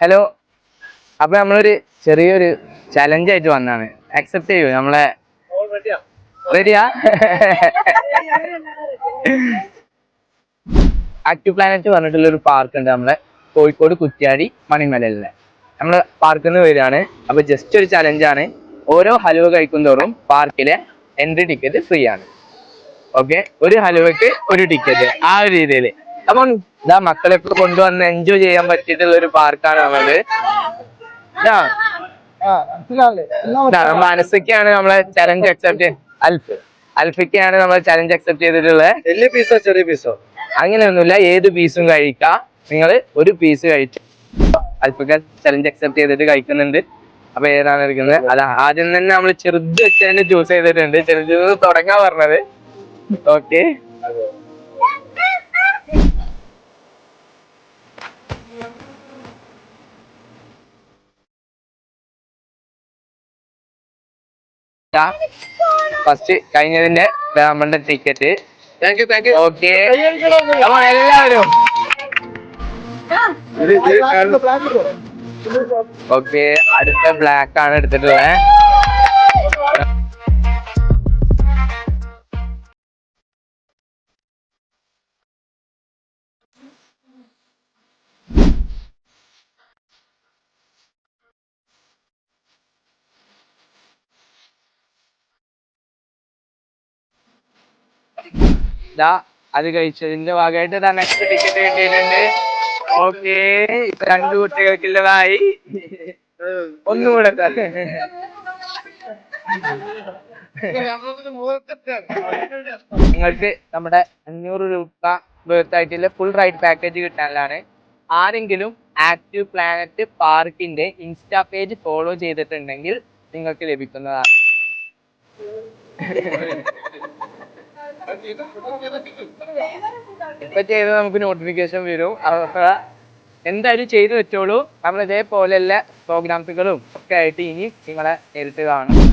Hello. അപ്പൊ നമ്മളൊരു ചെറിയൊരു ചലഞ്ച് ആയിട്ട് വന്നാണ്. അക്സെപ്റ്റ് ചെയ്യൂ? നമ്മളെ റെഡിയാ? ആക്റ്റീവ് പ്ലാനറ്റ് പറഞ്ഞിട്ടുള്ള ഒരു പാർക്ക് ഉണ്ട് നമ്മളെ കോഴിക്കോട് കുറ്റ്യാടി മണിമലയിലെ. നമ്മള് പാർക്കിൽ നിന്ന് വരികയാണ്. അപ്പൊ ജസ്റ്റ് ഒരു ചലഞ്ചാണ്. ഓരോ ഹലുവ കഴിക്കും തോറും പാർക്കിലെ എൻട്രി ടിക്കറ്റ് ഫ്രീ ആണ്. ഓക്കെ, ഒരു ഹലുവക്ക് ഒരു ടിക്കറ്റ്, ആ ഒരു രീതിയിൽ. അപ്പം ഇതാ മക്കളെയൊക്കെ കൊണ്ടുവന്ന് എൻജോയ് ചെയ്യാൻ പറ്റിയിട്ടുള്ള ഒരു പാർക്കാണ് നമ്മളത്. മനസ്സൊക്കെയാണ് നമ്മളെ ചലഞ്ച് അക്സെപ്റ്റ്. അൽഫിക്കാണ് നമ്മളെ ചലഞ്ച് അക്സെപ്റ്റ് ചെയ്തിട്ടുള്ളത്. വലിയ പീസോ ചെറിയ പീസോ അങ്ങനെയൊന്നുമില്ല, ഏത് പീസും കഴിക്കാം. നിങ്ങൾ ഒരു പീസ് കഴിച്ചു. അൽഫിക്ക ചലഞ്ച് അക്സെപ്റ്റ് ചെയ്തിട്ട് കഴിക്കുന്നുണ്ട്. അപ്പൊ ഏതാണ് എടുക്കുന്നത്? അതാ ആദ്യം തന്നെ നമ്മൾ ചെറുത് വെച്ച് തന്നെ ചൂസ് ചെയ്തിട്ടുണ്ട്. ചെറുത് തുടങ്ങാൻ പറഞ്ഞത്. ഓക്കെ, ഫസ്റ്റ് കഴിഞ്ഞതിന്റെ നമ്മളുടെ ടിക്കറ്റ്. ഓക്കെ, അപ്പൊ എല്ലാവരും ഓക്കെ. അടുത്ത ബ്ലാക്ക് ആണ് എടുത്തിട്ടുള്ളത്. അത് കഴിച്ചതിന്റെ ഭാഗമായിട്ട് നെക്സ്റ്റ് ടിക്കറ്റ് കിട്ടിയിട്ടുണ്ട്. ഓക്കെ, രണ്ടു കുട്ടികൾക്കുള്ളതായി. ഒന്നുകൂടെ നിങ്ങൾക്ക് നമ്മുടെ 500 രൂപ വേർത്തായിട്ടുള്ള ഫുൾ റൈഡ് പാക്കേജ് കിട്ടാനാണ്. ആരെങ്കിലും ആക്റ്റീവ് പ്ലാനറ്റ് പാർക്കിന്റെ ഇൻസ്റ്റാ പേജ് ഫോളോ ചെയ്തിട്ടുണ്ടെങ്കിൽ നിങ്ങൾക്ക് ലഭിക്കുന്നതാണ്. ഇപ്പൊ ചെയ്ത് നമുക്ക് നോട്ടിഫിക്കേഷൻ വരും. എന്തായാലും ചെയ്തു വെച്ചോളൂ. നമ്മൾ ഇതേപോലെയുള്ള പ്രോഗ്രാംസുകളും ഒക്കെ ആയിട്ട് ഇനി നിങ്ങളെ നേരിട്ട് കാണും.